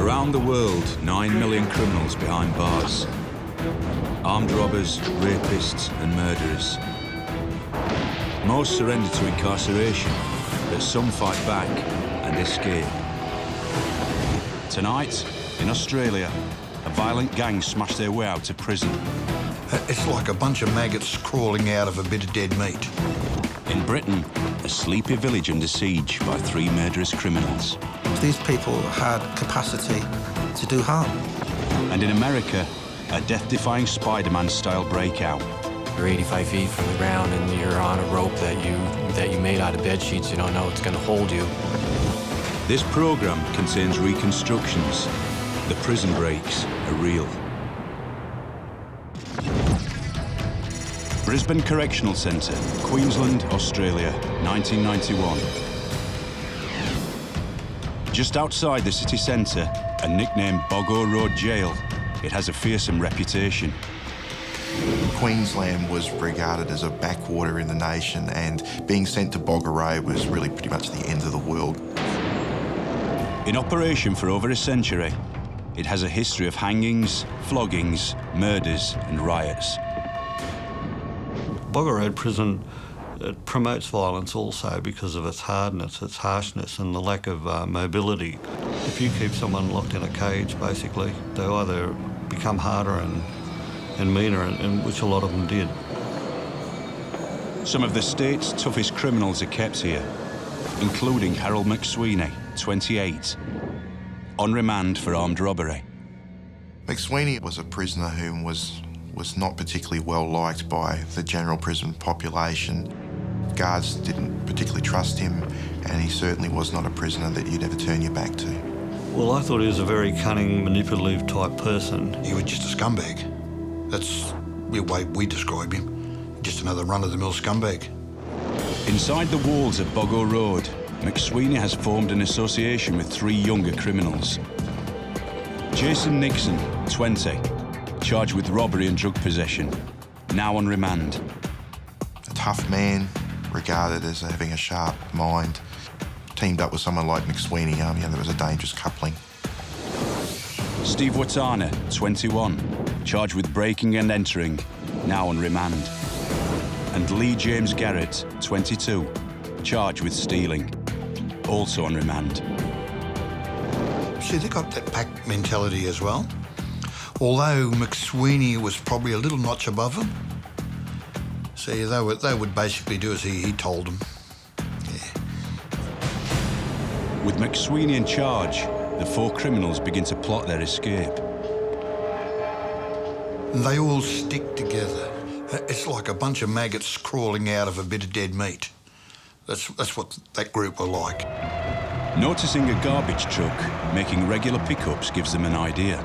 Around the world, 9 million criminals behind bars. Armed robbers, rapists and murderers. Most surrender to incarceration, but some fight back and escape. Tonight, in Australia, a violent gang smashed their way out of prison. It's like a bunch of maggots crawling out of a bit of dead meat. In Britain, a sleepy village under siege by 3 murderous criminals. These people had capacity to do harm. And in America, a death-defying Spider-Man-style breakout. You're 85 feet from the ground and you're on a rope that you made out of bed sheets. You don't know it's going to hold you. This program contains reconstructions. The prison breaks are real. Brisbane Correctional Centre, Queensland, Australia, 1991. Just outside the city centre, and nicknamed Boggo Road Jail, it has a fearsome reputation. Queensland was regarded as a backwater in the nation, and being sent to Boggo Road was really pretty much the end of the world. In operation for over a century, it has a history of hangings, floggings, murders and riots. Boggo Road Prison, it promotes violence also because of its hardness, its harshness and the lack of mobility. If you keep someone locked in a cage, basically, they either become harder and meaner, and which a lot of them did. Some of the state's toughest criminals are kept here, including Harold McWeeny, 28, on remand for armed robbery. McWeeny was a prisoner who was not particularly well liked by the general prison population. Guards didn't particularly trust him, and he certainly was not a prisoner that you'd ever turn your back to. Well, I thought he was a very cunning, manipulative type person. He was just a scumbag. That's the way we describe him. Just another run-of-the-mill scumbag. Inside the walls of Boggo Road, McWeeny has formed an association with 3 younger criminals. Jason Nixon, 20, charged with robbery and drug possession, now on remand. A tough man, regarded as having a sharp mind, teamed up with someone like McWeeny, there was a dangerous coupling. Steve Watana, 21, charged with breaking and entering, now on remand. And Lee James Garrett, 22, charged with stealing, also on remand. See, they got that pack mentality as well. Although McWeeny was probably a little notch above them. See, they would basically do as he told them. Yeah. With McWeeny in charge, the 4 criminals begin to plot their escape. They all stick together. It's like a bunch of maggots crawling out of a bit of dead meat. That's what that group were like. Noticing a garbage truck making regular pickups gives them an idea.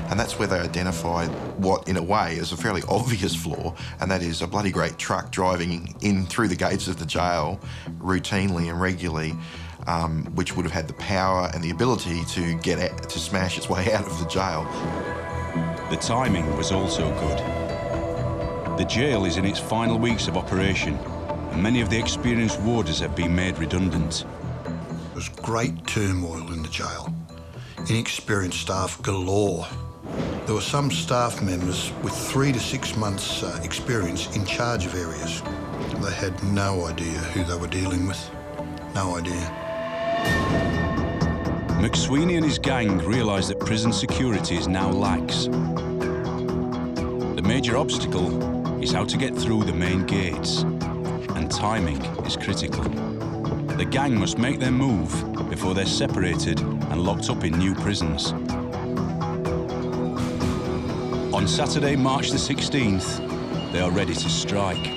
And that's where they identified what, in a way, is a fairly obvious flaw, and that is a bloody great truck driving in through the gates of the jail routinely and regularly, which would have had the power and the ability to to smash its way out of the jail. The timing was also good. The jail is in its final weeks of operation, and many of the experienced warders have been made redundant. There was great turmoil in the jail. Inexperienced staff galore. There were some staff members with 3 to 6 months experience in charge of areas. They had no idea who they were dealing with. No idea. McWeeny and his gang realise that prison security is now lax. The major obstacle is how to get through the main gates, and timing is critical. The gang must make their move before they're separated and locked up in new prisons. On Saturday, March the 16th, they are ready to strike.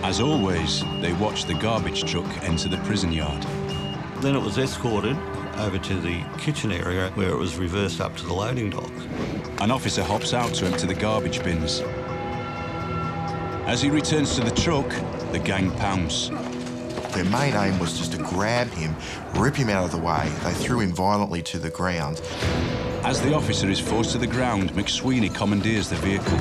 As always, they watch the garbage truck enter the prison yard. Then it was escorted over to the kitchen area where it was reversed up to the loading dock. An officer hops out to empty the garbage bins. As he returns to the truck, the gang pounce. Their main aim was just to grab him, rip him out of the way. They threw him violently to the ground. As the officer is forced to the ground, McWeeny commandeers the vehicle.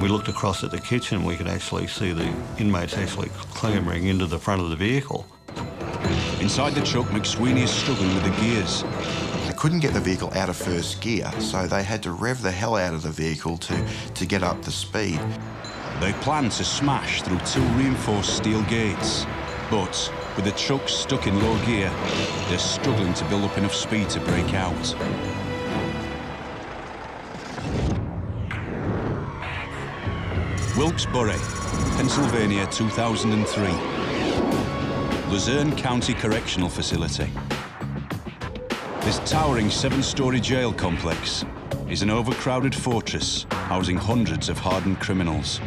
We looked across at the kitchen, we could actually see the inmates actually clambering into the front of the vehicle. Inside the truck, McWeeny is struggling with the gears. They couldn't get the vehicle out of first gear, so they had to rev the hell out of the vehicle to get up to speed. They plan to smash through 2 reinforced steel gates, but with the truck stuck in low gear, they're struggling to build up enough speed to break out. Wilkes-Barre, Pennsylvania, 2003. Luzerne County Correctional Facility. This towering 7-story jail complex is an overcrowded fortress housing hundreds of hardened criminals.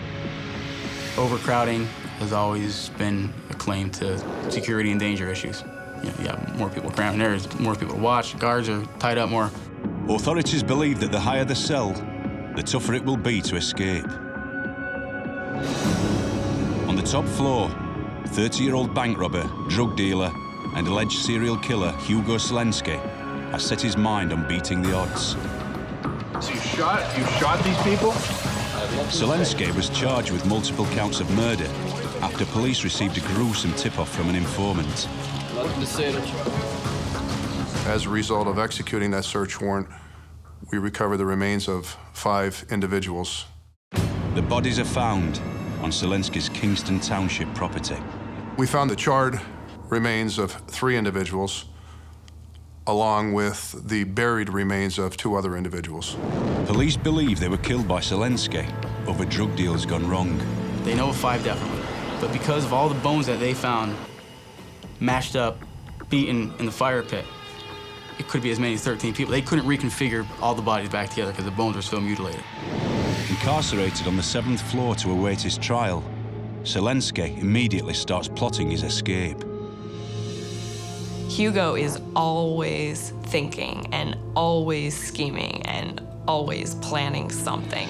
Overcrowding has always been a claim to security and danger issues. You got more people cramming there, there's more people to watch, guards are tied up more. Authorities believe that the higher the cell, the tougher it will be to escape. On the top floor, 30-year-old bank robber, drug dealer, and alleged serial killer Hugo Selenski has set his mind on beating the odds. So you shot these people? Selenski was charged with multiple counts of murder after police received a gruesome tip-off from an informant. As a result of executing that search warrant, we recovered the remains of 5 individuals. The bodies are found on Selenski's Kingston Township property. We found the charred remains of 3 individuals, along with the buried remains of 2 other individuals. Police believe they were killed by Selenski over drug deals gone wrong. They know of 5 definitely, but because of all the bones that they found mashed up, beaten in the fire pit, it could be as many as 13 people. They couldn't reconfigure all the bodies back together because the bones were so mutilated. Incarcerated on the 7th floor to await his trial, Selenski immediately starts plotting his escape. Hugo is always thinking and always scheming and always planning something.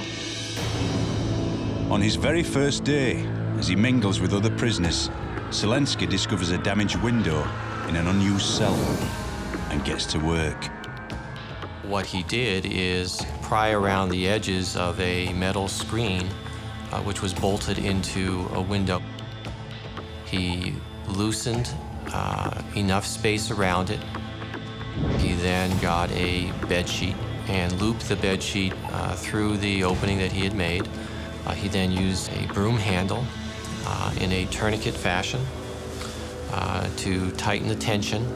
On his very first day, as he mingles with other prisoners, Selenski discovers a damaged window in an unused cell and gets to work. What he did is pry around the edges of a metal screen which was bolted into a window. He loosened enough space around it. He then got a bed sheet and looped the bed sheet through the opening that he had made. He then used a broom handle in a tourniquet fashion to tighten the tension.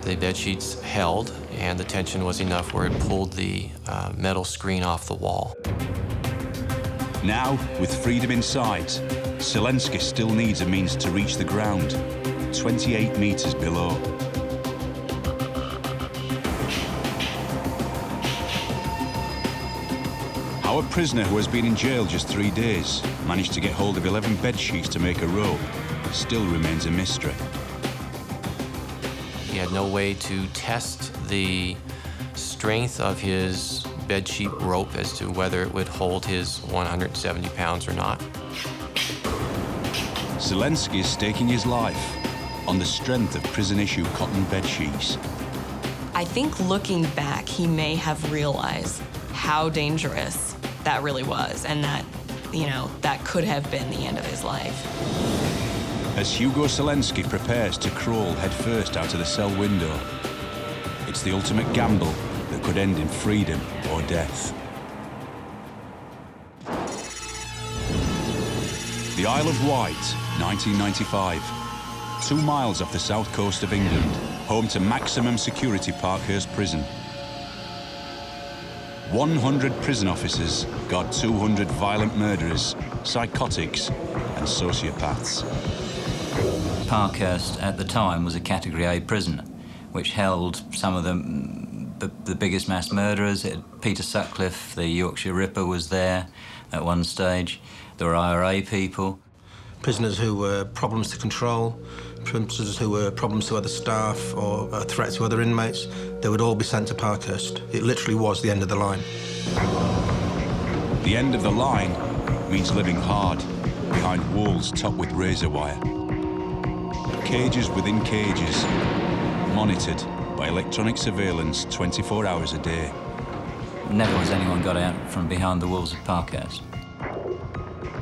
The bed sheets held, and the tension was enough where it pulled the metal screen off the wall. Now, with freedom in sight, Selenski still needs a means to reach the ground, 28 meters below. How a prisoner who has been in jail just 3 days managed to get hold of 11 bed sheets to make a rope still remains a mystery. He had no way to test the strength of his bedsheet rope as to whether it would hold his 170 pounds or not. Selenski is staking his life on the strength of prison-issue cotton bed sheets. I think looking back, he may have realized how dangerous that really was and that, that could have been the end of his life. As Hugo Selenski prepares to crawl headfirst out of the cell window, it's the ultimate gamble that could end in freedom or death. The Isle of Wight, 1995. 2 miles off the south coast of England, home to maximum security Parkhurst Prison. 100 prison officers guard 200 violent murderers, psychotics, and sociopaths. Parkhurst at the time was a Category A prison, which held some of the biggest mass murderers. Peter Sutcliffe, the Yorkshire Ripper, was there at one stage. There were IRA people. Prisoners who were problems to control, prisoners who were problems to other staff or a threat to other inmates, they would all be sent to Parkhurst. It literally was the end of the line. The end of the line means living hard, behind walls topped with razor wire. Cages within cages, monitored by electronic surveillance 24 hours a day. Never has anyone got out from behind the walls of Parkhurst.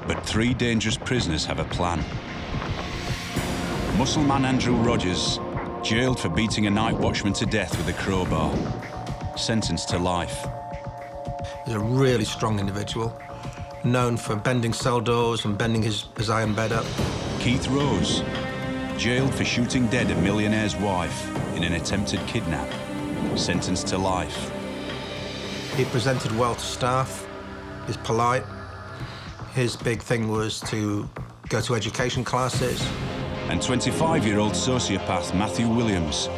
But 3 dangerous prisoners have a plan. Muscleman Andrew Rogers, jailed for beating a night watchman to death with a crowbar, sentenced to life. He's a really strong individual, known for bending cell doors and bending his iron bed up. Keith Rose, jailed for shooting dead a millionaire's wife in an attempted kidnap, sentenced to life. He presented well to staff, he's polite. His big thing was to go to education classes. And 25-year-old sociopath Matthew Williams,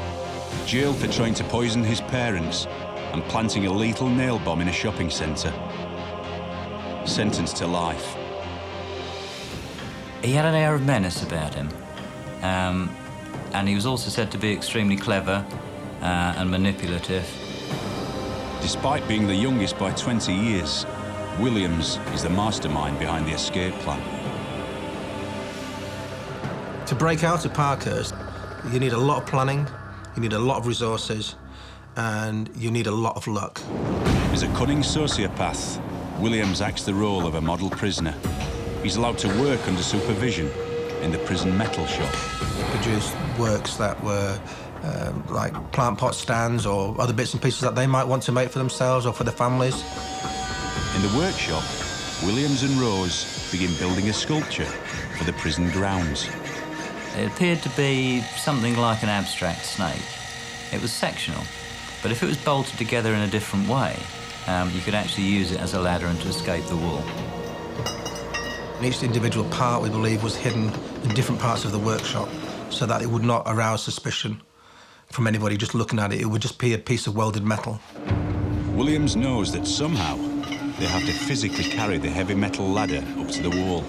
jailed for trying to poison his parents and planting a lethal nail bomb in a shopping centre, sentenced to life. He had an air of menace about him, and he was also said to be extremely clever and manipulative. Despite being the youngest by 20 years, Williams is the mastermind behind the escape plan. To break out of Parkhurst, you need a lot of planning, you need a lot of resources, and you need a lot of luck. As a cunning sociopath, Williams acts the role of a model prisoner. He's allowed to work under supervision in the prison metal shop. Produced works that were like plant pot stands or other bits and pieces that they might want to make for themselves or for their families. In the workshop, Williams and Rose begin building a sculpture for the prison grounds. It appeared to be something like an abstract snake. It was sectional, but if it was bolted together in a different way, you could actually use it as a ladder and to escape the wall. And each individual part, we believe, was hidden in different parts of the workshop so that it would not arouse suspicion from anybody just looking at it. It would just be a piece of welded metal. Williams knows that somehow they have to physically carry the heavy metal ladder up to the wall.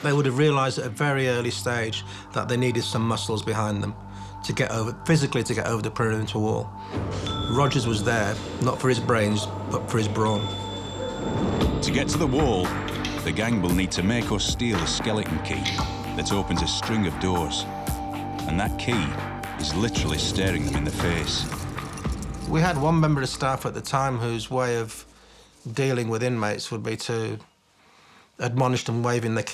They would have realised at a very early stage that they needed some muscles behind them to get over, physically to get over the perimeter wall. Rogers was there, not for his brains, but for his brawn. To get to the wall, the gang will need to make or steal a skeleton key that opens a string of doors. And that key is literally staring them in the face. We had one member of staff at the time whose way of dealing with inmates would be to admonish them waving his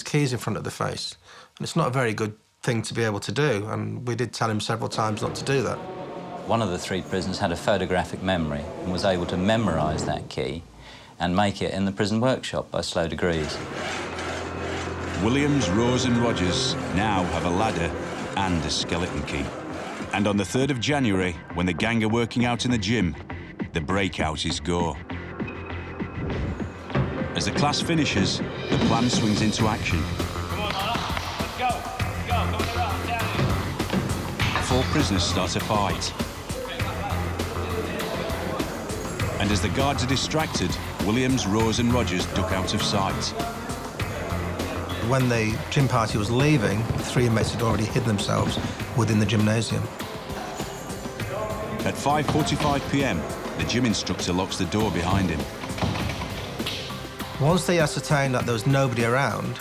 keys in front of the face. And it's not a very good thing to be able to do, and we did tell him several times not to do that. One of the three prisoners had a photographic memory and was able to memorise that key and make it in the prison workshop by slow degrees. Williams, Rose and Rogers now have a ladder and a skeleton key. And on the 3rd of January, when the gang are working out in the gym, the breakout is go. As the class finishes, the plan swings into action. Come on, let's go. Let's go. Come around, down here. 4 prisoners start a fight. And as the guards are distracted, Williams, Rose and Rogers duck out of sight. When the gym party was leaving, 3 inmates had already hid themselves within the gymnasium. At 5:45 p.m, the gym instructor locks the door behind him. Once they ascertained that there was nobody around,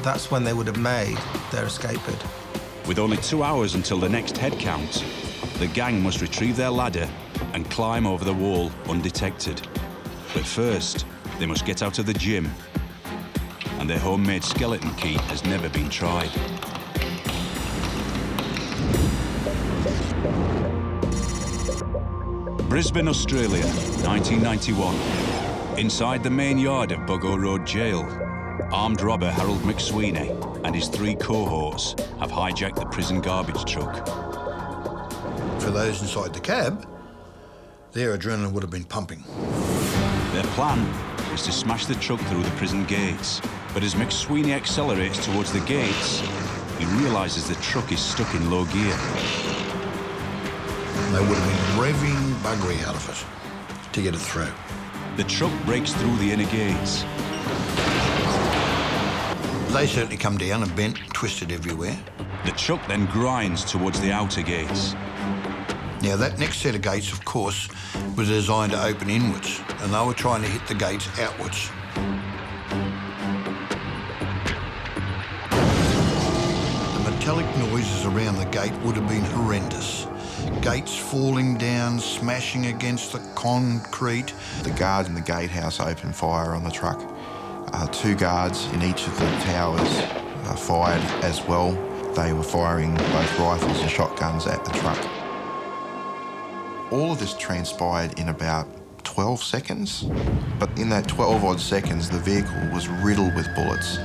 that's when they would have made their escape bid. With only 2 hours until the next head count, the gang must retrieve their ladder and climb over the wall undetected. But first, they must get out of the gym, and their homemade skeleton key has never been tried. Brisbane, Australia, 1991. Inside the main yard of Buggo Road Jail, armed robber Harold McWeeny and his 3 cohorts have hijacked the prison garbage truck. For those inside the cab, their adrenaline would have been pumping. Their plan is to smash the truck through the prison gates, but as McWeeny accelerates towards the gates, he realises the truck is stuck in low gear. They would have been revving buggery out of it to get it through. The truck breaks through the inner gates. They certainly come down and bent, twisted everywhere. The truck then grinds towards the outer gates. Now, that next set of gates, of course, was designed to open inwards, and they were trying to hit the gates outwards. The metallic noises around the gate would have been horrendous. Gates falling down, smashing against the concrete. The guards in the gatehouse opened fire on the truck. 2 guards in each of the towers fired as well. They were firing both rifles and shotguns at the truck. All of this transpired in about 12 seconds, but in that 12-odd seconds, the vehicle was riddled with bullets.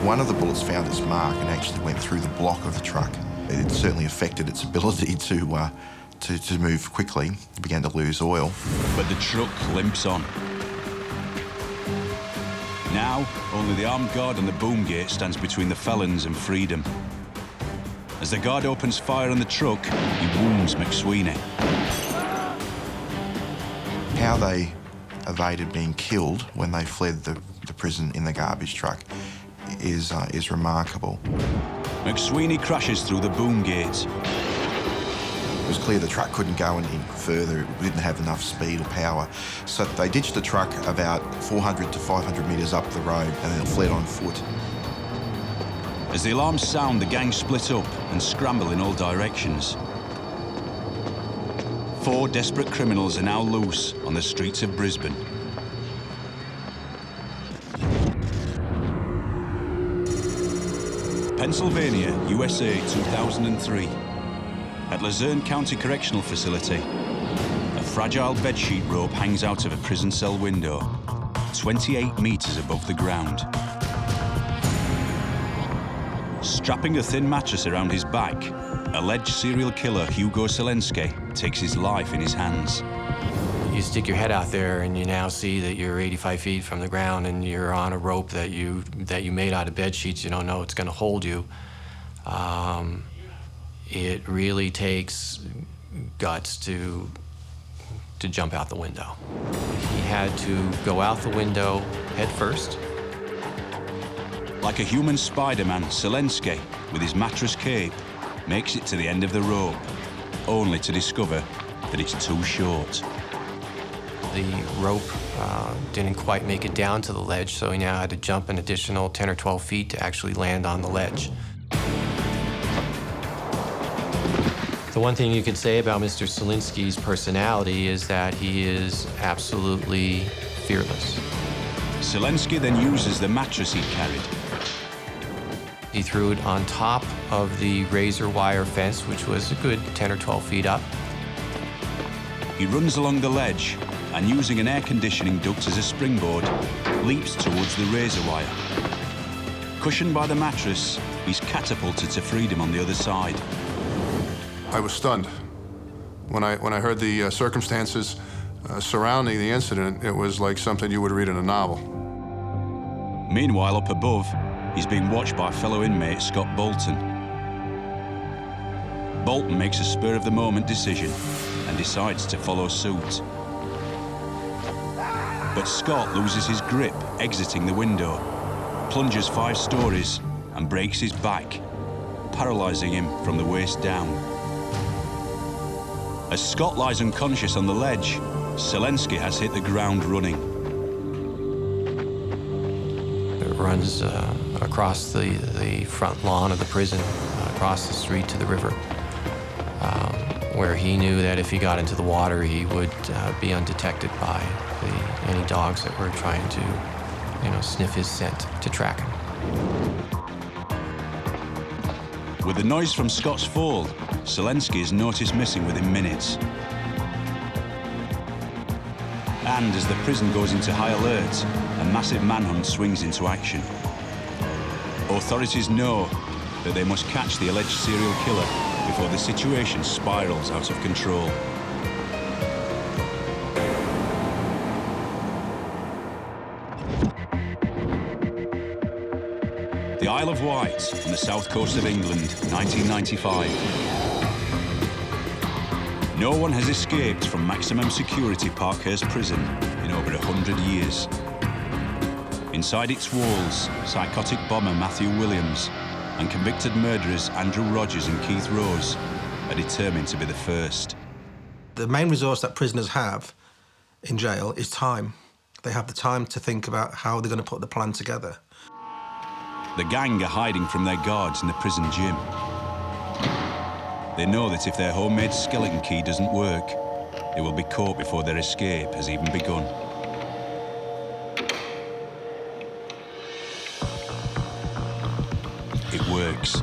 One of the bullets found its mark and actually went through the block of the truck. It certainly affected its ability to move quickly. It began to lose oil. But the truck limps on. Now, only the armed guard on the boom gate stands between the felons and freedom. As the guard opens fire on the truck, he wounds McWeeny. How they evaded being killed when they fled the prison in the garbage truck is remarkable. McWeeny crashes through the boom gate. It was clear the truck couldn't go any further. It didn't have enough speed or power. So they ditched the truck about 400 to 500 metres up the road and then fled on foot. As the alarms sound, the gang split up and scramble in all directions. 4 desperate criminals are now loose on the streets of Brisbane. Pennsylvania, USA, 2003. At Luzerne County Correctional Facility, a fragile bedsheet rope hangs out of a prison cell window, 28 metres above the ground. Strapping a thin mattress around his back, alleged serial killer Hugo Selenski takes his life in his hands. You stick your head out there and you now see that you're 85 feet from the ground and you're on a rope that you made out of bed sheets. You don't know it's going to hold you. It really takes guts to jump out the window. He had to go out the window head first. Like a human Spider-Man, Selenski, with his mattress cape, makes it to the end of the rope, only to discover that it's too short. The rope didn't quite make it down to the ledge, so he now had to jump an additional 10 or 12 feet to actually land on the ledge. The one thing you could say about Mr. Selenski's personality is that he is absolutely fearless. Selenski then uses the mattress he carried. He threw it on top of the razor wire fence, which was a good 10 or 12 feet up. He runs along the ledge and, using an air conditioning duct as a springboard, leaps towards the razor wire. Cushioned by the mattress, he's catapulted to freedom on the other side. I was stunned. When I heard the circumstances surrounding the incident, it was like something you would read in a novel. Meanwhile, up above, he's being watched by fellow inmate Scott Bolton. Bolton makes a spur-of-the-moment decision and decides to follow suit. But Scott loses his grip, exiting the window, plunges 5 stories and breaks his back, paralysing him from the waist down. As Scott lies unconscious on the ledge, Selenski has hit the ground running. It runs across the front lawn of the prison, across the street to the river, where he knew that if he got into the water, he would be undetected by any dogs that were trying to, sniff his scent to track him. With the noise from Scott's fall, Selenski is noticed missing within minutes. And as the prison goes into high alert, a massive manhunt swings into action. Authorities know that they must catch the alleged serial killer before the situation spirals out of control. The Isle of Wight on the south coast of England, 1995. No one has escaped from maximum security Parkhurst Prison in over 100 years. Inside its walls, psychotic bomber Matthew Williams and convicted murderers Andrew Rogers and Keith Rose are determined to be the first. The main resource that prisoners have in jail is time. They have the time to think about how they're going to put the plan together. The gang are hiding from their guards in the prison gym. They know that if their homemade skeleton key doesn't work, they will be caught before their escape has even begun. attacks.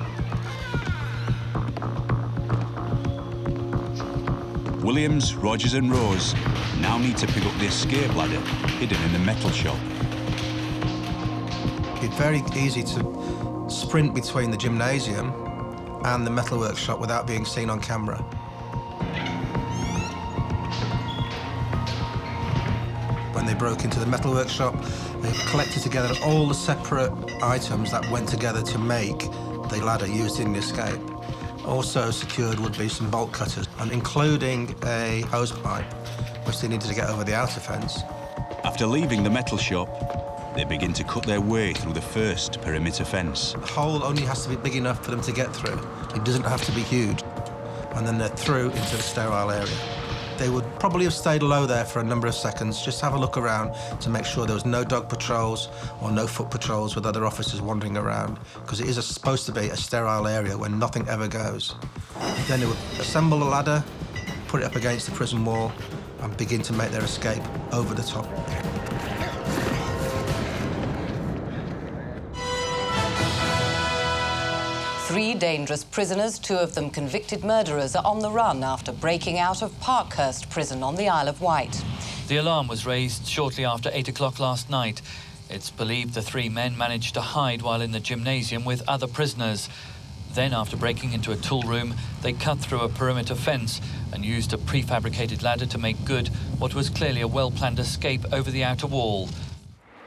Williams, Rogers and Rose now need to pick up the escape ladder hidden in the metal shop. It's very easy to sprint between the gymnasium and the metal workshop without being seen on camera. When they broke into the metal workshop, they collected together all the separate items that went together to make the ladder used in the escape. Also secured would be some bolt cutters, and including a hose pipe, which they needed to get over the outer fence. After leaving the metal shop, they begin to cut their way through the first perimeter fence. The hole only has to be big enough for them to get through. It doesn't have to be huge. And then they're through into the sterile area. They would probably have stayed low there for a number of seconds, just have a look around to make sure there was no dog patrols or no foot patrols with other officers wandering around, because it is supposed to be a sterile area where nothing ever goes. Then they would assemble the ladder, put it up against the prison wall, and begin to make their escape over the top. Three dangerous prisoners, two of them convicted murderers, are on the run after breaking out of Parkhurst Prison on the Isle of Wight. The alarm was raised shortly after 8 o'clock last night. It's believed the three men managed to hide while in the gymnasium with other prisoners. Then, after breaking into a tool room, they cut through a perimeter fence and used a prefabricated ladder to make good what was clearly a well-planned escape over the outer wall.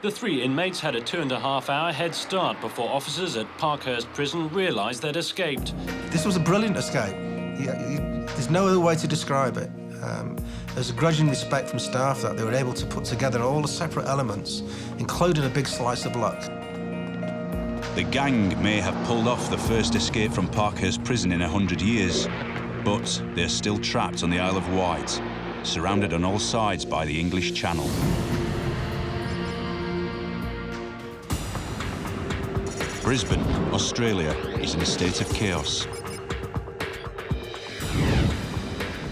The three inmates had a 2.5-hour head start before officers at Parkhurst Prison realised they'd escaped. This was a brilliant escape. There's no other way to describe it. There's a grudging respect from staff that they were able to put together all the separate elements, including a big slice of luck. The gang may have pulled off the first escape from Parkhurst Prison in 100 years, but they're still trapped on the Isle of Wight, surrounded on all sides by the English Channel. Brisbane, Australia, is in a state of chaos.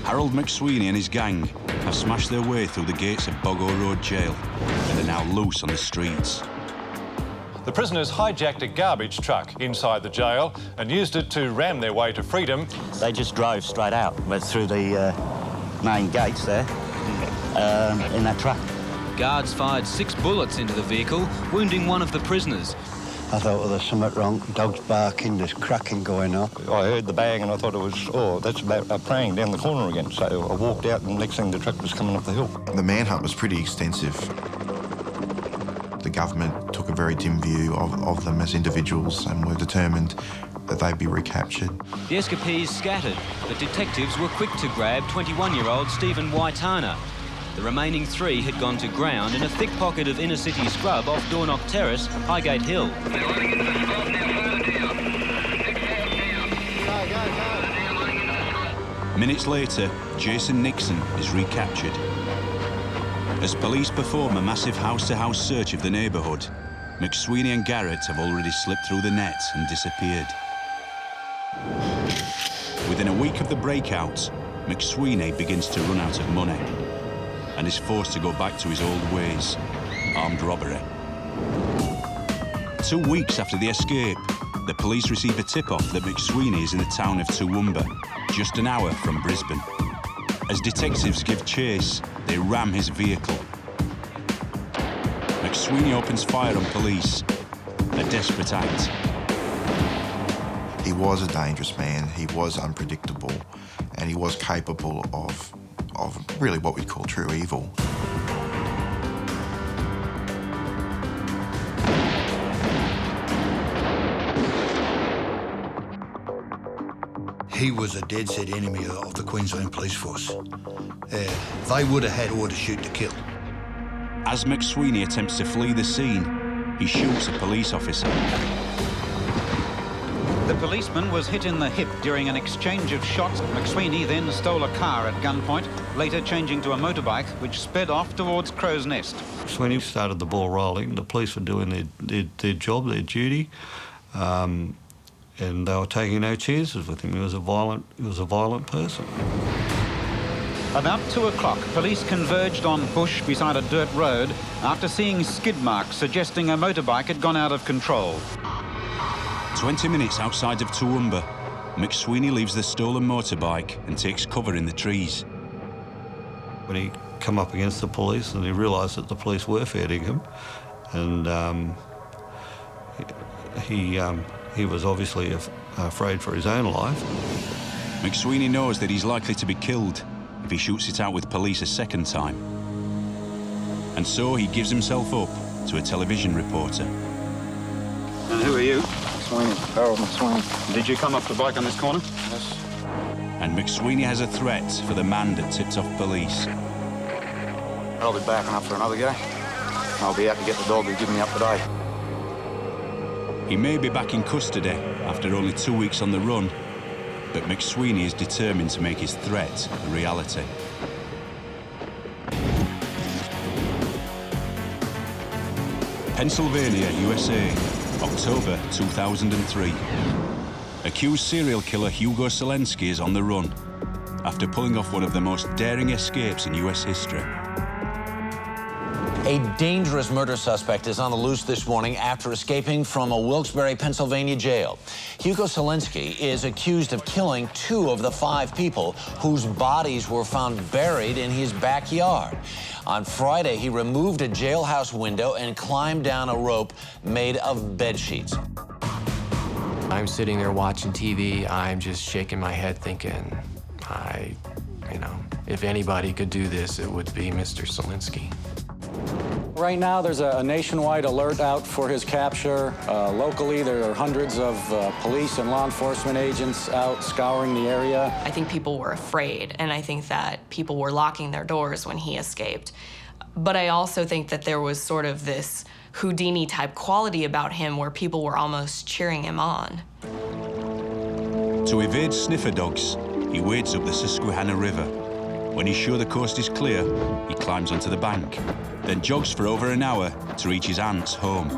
Harold McWeeny and his gang have smashed their way through the gates of Boggo Road Jail and are now loose on the streets. The prisoners hijacked a garbage truck inside the jail and used it to ram their way to freedom. They just drove straight out, went through the main gates there in that truck. Guards fired 6 bullets into the vehicle, wounding one of the prisoners. I thought, well, there's something wrong. Dogs barking, there's cracking going on. I heard the bang and I thought it was, oh, that's about praying down the corner again. So I walked out and the next thing the truck was coming up the hill. The manhunt was pretty extensive. The government took a very dim view of them as individuals and were determined that they'd be recaptured. The escapees scattered, but detectives were quick to grab 21-year-old Stephen Waitana. The remaining 3 had gone to ground in a thick pocket of inner-city scrub off Dornoch Terrace, Highgate Hill. Minutes later, Jason Nixon is recaptured. As police perform a massive house-to-house search of the neighbourhood, McWeeny and Garrett have already slipped through the net and disappeared. Within a week of the breakout, McWeeny begins to run out of money and is forced to go back to his old ways, armed robbery. 2 weeks after the escape, the police receive a tip-off that McWeeny is in the town of Toowoomba, just an hour from Brisbane. As detectives give chase, they ram his vehicle. McWeeny opens fire on police, a desperate act. He was a dangerous man, he was unpredictable, and he was capable of really what we call true evil. He was a dead-set enemy of the Queensland Police Force. They would have had orders shoot to kill. As McWeeny attempts to flee the scene, he shoots a police officer. The policeman was hit in the hip during an exchange of shots. McWeeny then stole a car at gunpoint, later changing to a motorbike, which sped off towards Crow's Nest. When he started the ball rolling, the police were doing their job, their duty, and they were taking no chances with him. He was a violent person. About 2 o'clock, police converged on bush beside a dirt road after seeing skid marks suggesting a motorbike had gone out of control. 20 minutes outside of Toowoomba, McWeeny leaves the stolen motorbike and takes cover in the trees. When he come up against the police and he realised that the police were feeding him, and he was obviously afraid for his own life. McWeeny knows that he's likely to be killed if he shoots it out with police a second time. And so he gives himself up to a television reporter. And who are you? McWeeny, Harold McWeeny. Did you come up the bike on this corner? Yes. And McWeeny has a threat for the man that tipped off police. I'll be backing up for another guy. I'll be out to get the dog who gave me up today. He may be back in custody after only 2 weeks on the run, but McWeeny is determined to make his threat a reality. Pennsylvania, USA, October 2003. Accused serial killer Hugo Selenski is on the run after pulling off one of the most daring escapes in US history. A dangerous murder suspect is on the loose this morning after escaping from a Wilkes-Barre, Pennsylvania jail. Hugo Selenski is accused of killing 2 of the 5 people whose bodies were found buried in his backyard. On Friday, he removed a jailhouse window and climbed down a rope made of bed sheets. I'm sitting there watching TV. I'm just shaking my head thinking, if anybody could do this, it would be Mr. Selenski. Right now, there's a nationwide alert out for his capture. Locally, there are hundreds of police and law enforcement agents out scouring the area. I think people were afraid, and I think that people were locking their doors when he escaped. But I also think that there was sort of this Houdini-type quality about him where people were almost cheering him on. To evade sniffer dogs, he wades up the Susquehanna River. When he's sure the coast is clear, he climbs onto the bank, then jogs for over an hour to reach his aunt's home.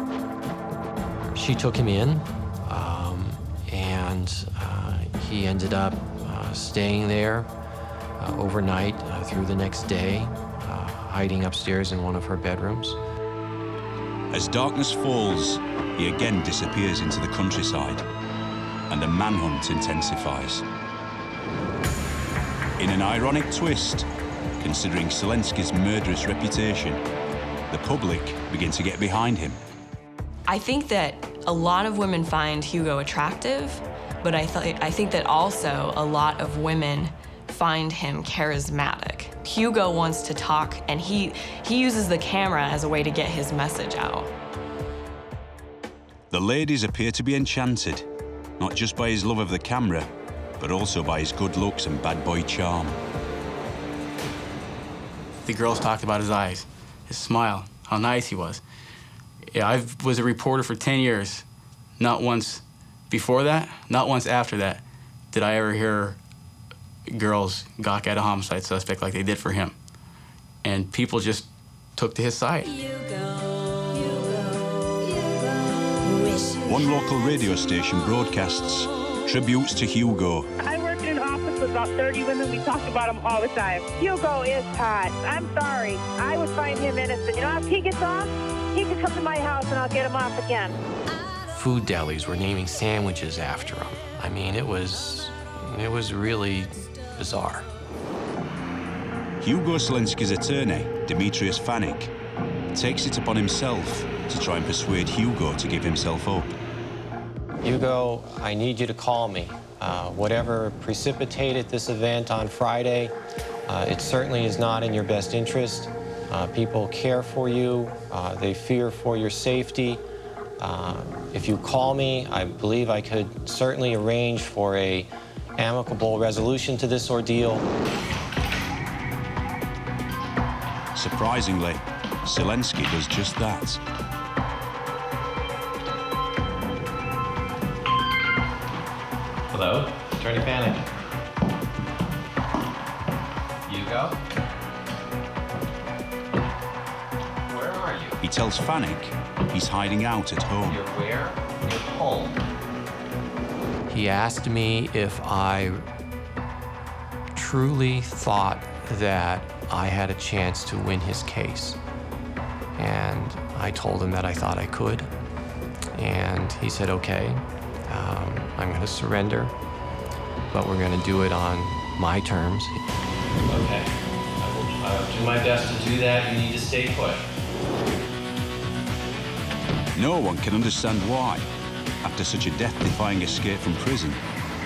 She took him in, and he ended up staying there overnight through the next day, hiding upstairs in one of her bedrooms. As darkness falls, he again disappears into the countryside, and the manhunt intensifies. In an ironic twist, considering Selenski's murderous reputation, the public begin to get behind him. I think that a lot of women find Hugo attractive, but I think that also a lot of women find him charismatic. Hugo wants to talk, and he uses the camera as a way to get his message out. The ladies appear to be enchanted, not just by his love of the camera, but also by his good looks and bad boy charm. The girls talked about his eyes, his smile, how nice he was. Yeah, I was a reporter for 10 years. Not once before that, not once after that, did I ever hear girls gawk at a homicide suspect like they did for him. And people just took to his side. One local radio station broadcasts tributes to Hugo. I worked in an office with about 30 women. We talk about him all the time. Hugo is hot. I'm sorry. I would find him innocent. You know, if he gets off, he could come to my house and I'll get him off again. Food delis were naming sandwiches after him. I mean, it was really bizarre. Hugo Selenski's attorney, Demetrius Fanik, takes it upon himself to try and persuade Hugo to give himself up. Hugo, I need you to call me. Whatever precipitated this event on Friday, it certainly is not in your best interest. People care for you. They fear for your safety. If you call me, I believe I could certainly arrange for an amicable resolution to this ordeal. Surprisingly, Selenski does just that. Hello, Attorney Fanik. Hugo? Where are you? He tells Fanik he's hiding out at home. You're where? You're home. He asked me if I truly thought that I had a chance to win his case. And I told him that I thought I could. And he said, okay. I'm going to surrender, but we're going to do it on my terms. Okay. I will do my best to do that. You need to stay put. No one can understand why, after such a death-defying escape from prison,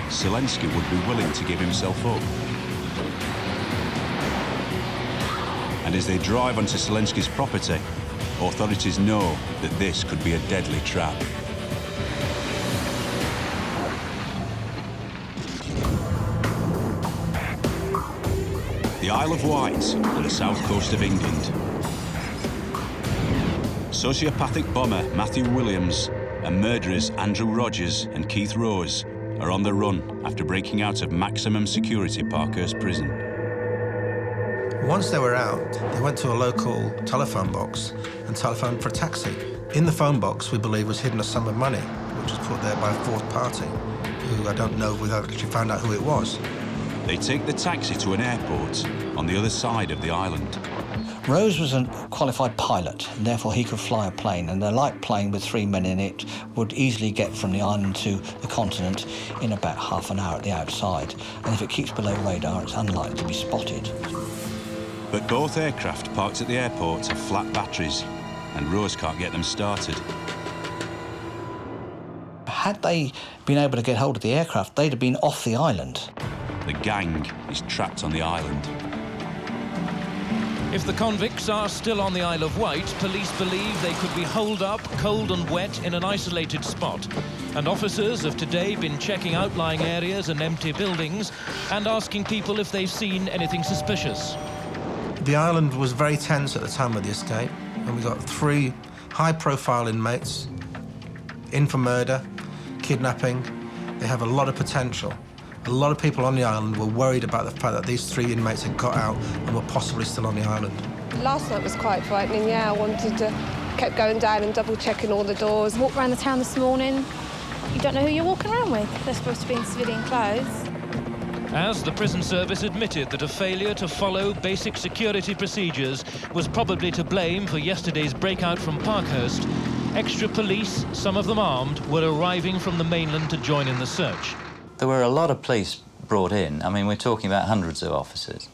Selenski would be willing to give himself up. And as they drive onto Selenski's property, authorities know that this could be a deadly trap. The Isle of Wight on the south coast of England. Sociopathic bomber Matthew Williams and murderers Andrew Rogers and Keith Rose are on the run after breaking out of maximum security Parkhurst Prison. Once they were out, they went to a local telephone box and telephoned for a taxi. In the phone box, we believe, was hidden a sum of money, which was put there by a fourth party, who I don't know if we've actually found out who it was. They take the taxi to an airport on the other side of the island. Rose was a qualified pilot, and therefore he could fly a plane, and a light plane with 3 men in it would easily get from the island to the continent in about half an hour at the outside. And if it keeps below radar, it's unlikely to be spotted. But both aircraft parked at the airport have flat batteries, and Rose can't get them started. Had they been able to get hold of the aircraft, they'd have been off the island. The gang is trapped on the island. If the convicts are still on the Isle of Wight, police believe they could be holed up, cold and wet, in an isolated spot. And officers have today been checking outlying areas and empty buildings and asking people if they've seen anything suspicious. The island was very tense at the time of the escape, and we got 3 high-profile inmates in for murder, kidnapping. They have a lot of potential. A lot of people on the island were worried about the fact that these 3 inmates had got out and were possibly still on the island. Last night was quite frightening, yeah. Kept going down and double-checking all the doors. Walked around the town this morning. You don't know who you're walking around with. They're supposed to be in civilian clothes. As the prison service admitted that a failure to follow basic security procedures was probably to blame for yesterday's breakout from Parkhurst, extra police, some of them armed, were arriving from the mainland to join in the search. There were a lot of police brought in. I mean, we're talking about hundreds of officers.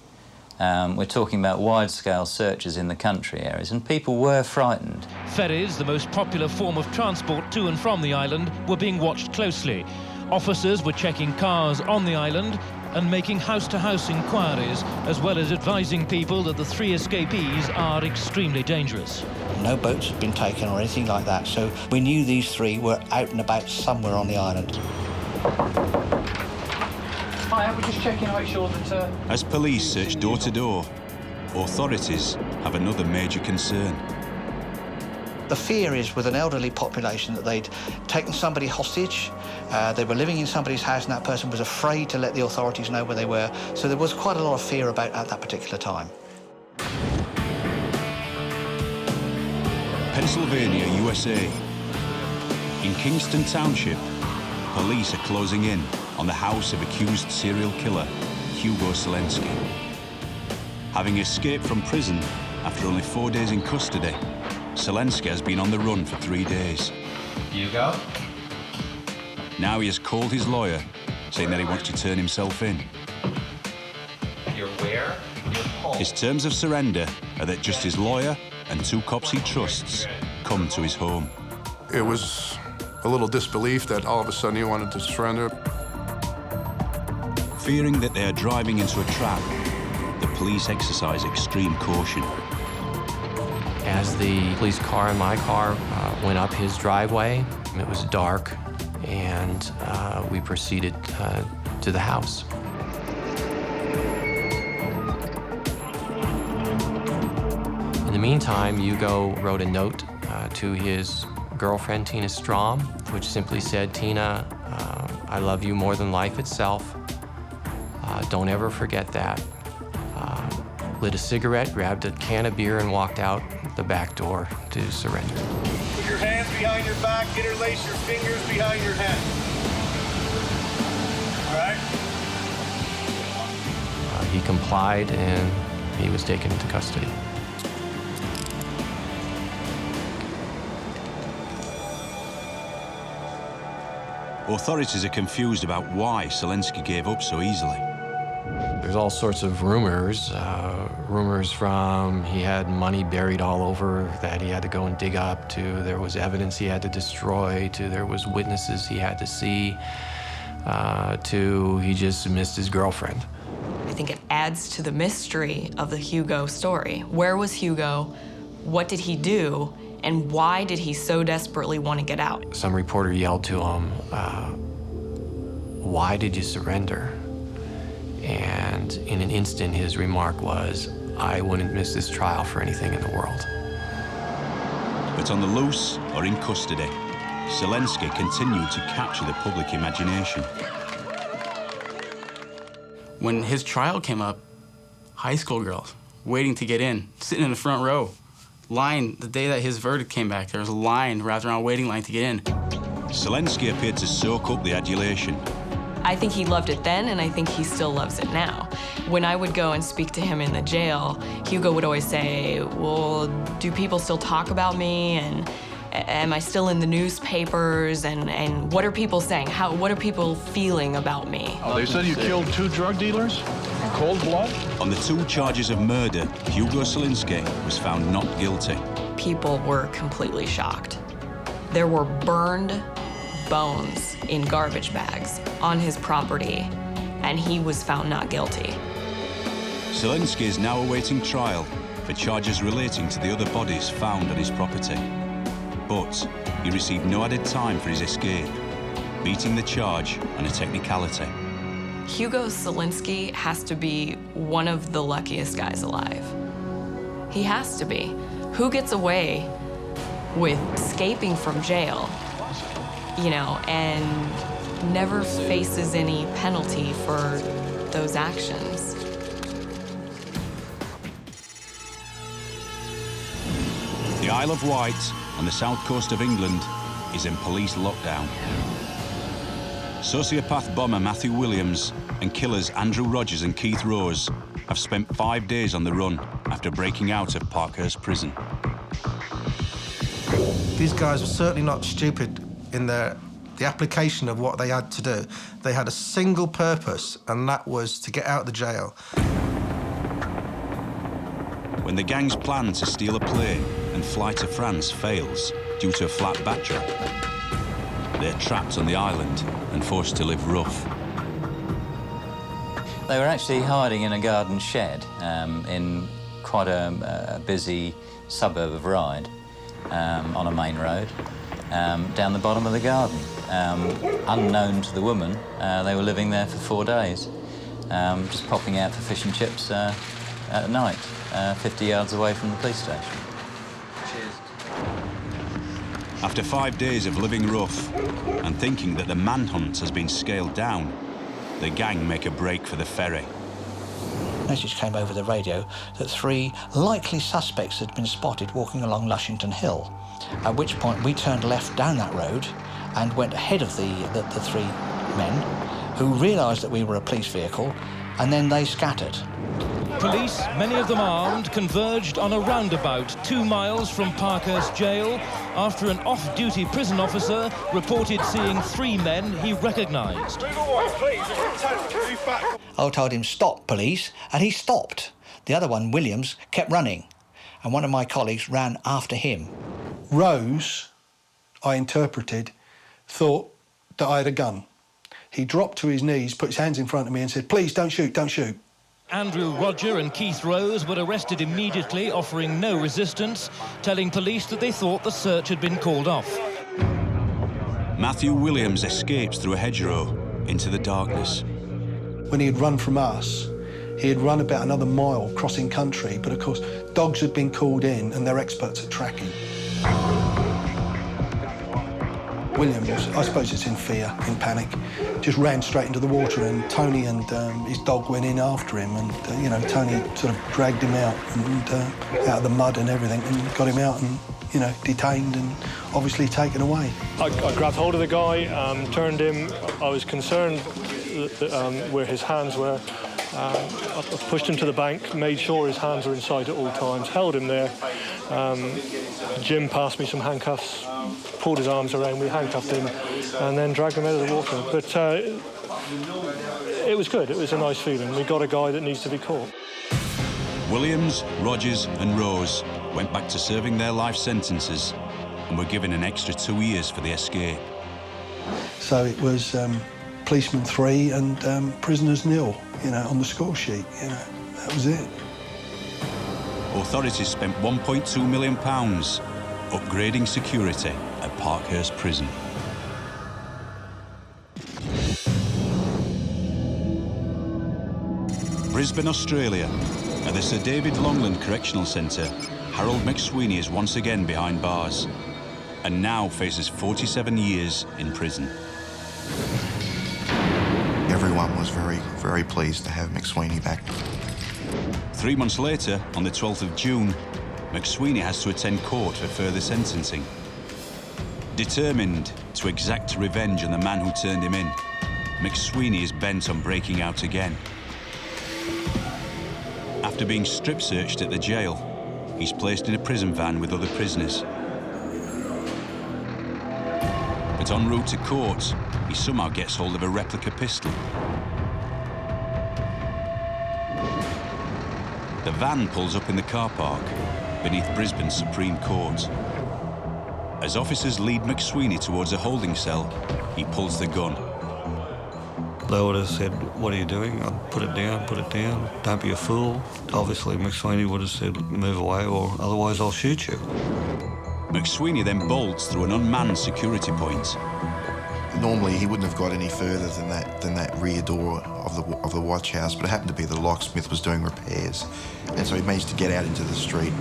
We're talking about wide-scale searches in the country areas, and people were frightened. Ferries, the most popular form of transport to and from the island, were being watched closely. Officers were checking cars on the island and making house-to-house inquiries, as well as advising people that the 3 escapees are extremely dangerous. No boats had been taken or anything like that, so we knew these 3 were out and about somewhere on the island. Hi, we're just checking to make sure that... As police search door to door, authorities have another major concern. The fear is, with an elderly population, that they'd taken somebody hostage, they were living in somebody's house, and that person was afraid to let the authorities know where they were. So there was quite a lot of fear about at that particular time. Pennsylvania, USA. In Kingston Township, police are closing in on the house of accused serial killer Hugo Selenski. Having escaped from prison after only 4 days in custody, Selenski has been on the run for 3 days. Hugo? Now he has called his lawyer, saying that he wants to turn himself in. You're where? You're home. His terms of surrender are that just his lawyer and 2 cops he trusts come to his home. It was a little disbelief that all of a sudden he wanted to surrender. Fearing that they are driving into a trap, the police exercise extreme caution. As the police car and my car went up his driveway, it was dark, and we proceeded to the house. In the meantime, Hugo wrote a note to his girlfriend, Tina Strom, which simply said, "Tina, I love you more than life itself. Don't ever forget that." Lit a cigarette, grabbed a can of beer, and walked out the back door to surrender. Put your hands behind your back, interlace your fingers behind your head. All right? He complied, and he was taken into custody. Authorities are confused about why Selenski gave up so easily. There's all sorts of rumors. Rumors from he had money buried all over that he had to go and dig up, to there was evidence he had to destroy, to there was witnesses he had to see, to he just missed his girlfriend. I think it adds to the mystery of the Hugo story. Where was Hugo? What did he do? And why did he so desperately want to get out? Some reporter yelled to him, "Why did you surrender?" And in an instant, his remark was, "I wouldn't miss this trial for anything in the world." But on the loose or in custody, Selenski continued to capture the public imagination. When his trial came up, high school girls waiting to get in, sitting in the front row, line the day that his verdict came back. There was a line wrapped around a waiting line to get in. Selenski appeared to soak up the adulation. I think he loved it then, and I think he still loves it now. When I would go and speak to him in the jail, Hugo would always say, well, do people still talk about me? And am I still in the newspapers? And what are people saying? What are people feeling about me? Oh, they said you killed 2 drug dealers in cold blood? On the 2 charges of murder, Hugo Selenski was found not guilty. People were completely shocked. There were burned bones in garbage bags on his property, and he was found not guilty. Selenski is now awaiting trial for charges relating to the other bodies found on his property. But he received no added time for his escape, beating the charge on a technicality. Hugo Selenski has to be one of the luckiest guys alive. He has to be. Who gets away with escaping from jail, you know, and never faces any penalty for those actions? The Isle of Wight on the south coast of England is in police lockdown. Sociopath bomber Matthew Williams and killers Andrew Rogers and Keith Rose have spent 5 days on the run after breaking out of Parkhurst Prison. These guys were certainly not stupid in the application of what they had to do. They had a single purpose, and that was to get out of the jail. When the gang's plan to steal a plane and fly to France fails due to a flat backdrop, they're trapped on the island and forced to live rough. They were actually hiding in a garden shed in quite a busy suburb of Ryde, on a main road, down the bottom of the garden. Unknown to the woman, they were living there for 4 days, just popping out for fish and chips at night, 50 yards away from the police station. After 5 days of living rough and thinking that the manhunt has been scaled down, the gang make a break for the ferry. Message came over the radio that 3 likely suspects had been spotted walking along Lushington Hill, at which point we turned left down that road and went ahead of the 3 men, who realised that we were a police vehicle, and then they scattered. Police, many of them armed, converged on a roundabout 2 miles from Parkhurst Jail after an off-duty prison officer reported seeing 3 men he recognised. I told him, "Stop, police," and he stopped. The other one, Williams, kept running, and one of my colleagues ran after him. Rose, I interpreted, thought that I had a gun. He dropped to his knees, put his hands in front of me and said, "Please, don't shoot, don't shoot." Andrew Roger and Keith Rose were arrested immediately, offering no resistance, telling police that they thought the search had been called off. Matthew Williams escapes through a hedgerow into the darkness. When he had run from us, he had run about another mile crossing country, but of course dogs had been called in and they're experts at tracking. Williams, I suppose it's in fear, in panic, just ran straight into the water, and Tony and his dog went in after him, and you know, Tony sort of dragged him out and out of the mud and everything, and got him out and you know, detained and obviously taken away. I grabbed hold of the guy, turned him. I was concerned where his hands were. I pushed him to the bank, made sure his hands were inside at all times, held him there. Jim passed me some handcuffs, pulled his arms around me, handcuffed him, and then dragged him out of the water. But it was good. It was a nice feeling. We got a guy that needs to be caught. Williams, Rogers and Rose went back to serving their life sentences and were given an extra 2 years for the escape. So it was policeman 3 and prisoners 0, you know, on the score sheet, you know. That was it. Authorities spent £1.2 million upgrading security at Parkhurst Prison. Brisbane, Australia. At the Sir David Longland Correctional Centre, Harold McSweeney is once again behind bars and now faces 47 years in prison. Everyone was very, very pleased to have McSweeney back. 3 months later, on the 12th of June, McSweeney has to attend court for further sentencing. Determined to exact revenge on the man who turned him in, McSweeney is bent on breaking out again. After being strip-searched at the jail, he's placed in a prison van with other prisoners. But en route to court, he somehow gets hold of a replica pistol. The van pulls up in the car park beneath Brisbane's Supreme Court. As officers lead McSweeney towards a holding cell, he pulls the gun. They would have said, "What are you doing?" I'd put it down, don't be a fool. Obviously, McSweeney would have said, "Move away, or otherwise I'll shoot you." McSweeney then bolts through an unmanned security point. Normally, he wouldn't have got any further than that rear door of the watch house, but it happened to be the locksmith was doing repairs, and so he managed to get out into the street.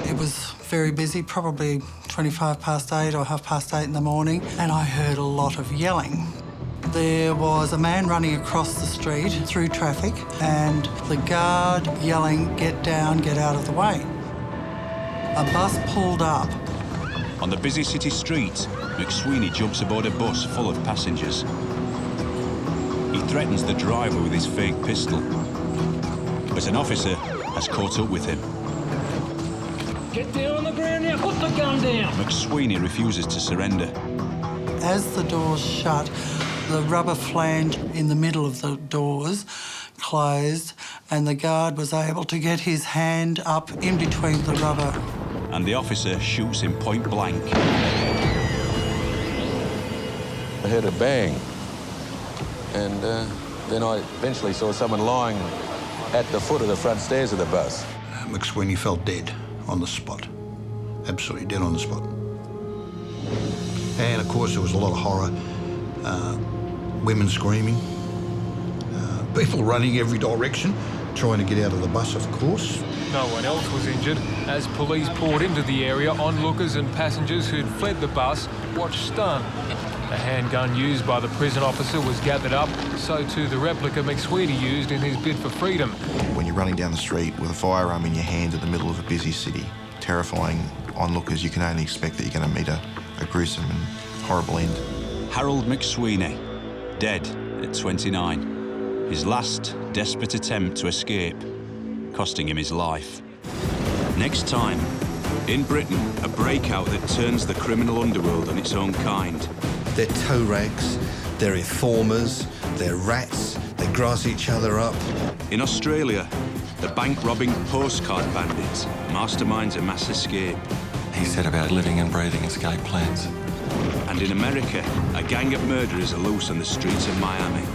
It was very busy, probably 25 past 8 or 8:30 in the morning, and I heard a lot of yelling. There was a man running across the street through traffic and the guard yelling, "Get down, get out of the way." A bus pulled up. On the busy city street, McSweeney jumps aboard a bus full of passengers. He threatens the driver with his fake pistol, but an officer has caught up with him. Get down on the ground now, put the gun down! McSweeney refuses to surrender. As the doors shut, the rubber flange in the middle of the doors closed and the guard was able to get his hand up in between the rubber. And the officer shoots him point blank. I heard a bang, and then I eventually saw someone lying at the foot of the front stairs of the bus. McSweeney fell dead on the spot, absolutely dead on the spot. And of course there was a lot of horror, women screaming, people running every direction, trying to get out of the bus, of course. No one else was injured. As police poured into the area, onlookers and passengers who'd fled the bus watched stunned. The handgun used by the prison officer was gathered up, so too the replica McSweeney used in his bid for freedom. When you're running down the street with a firearm in your hand in the middle of a busy city, terrifying onlookers, you can only expect that you're going to meet a gruesome and horrible end. Harold McSweeney, dead at 29. His last desperate attempt to escape, costing him his life. Next time, in Britain, a breakout that turns the criminal underworld on its own kind. They're toe rags, they're informers, they're rats, they grass each other up. In Australia, the bank-robbing postcard bandits masterminds a mass escape. He said about living and breathing escape plans. And in America, a gang of murderers are loose on the streets of Miami.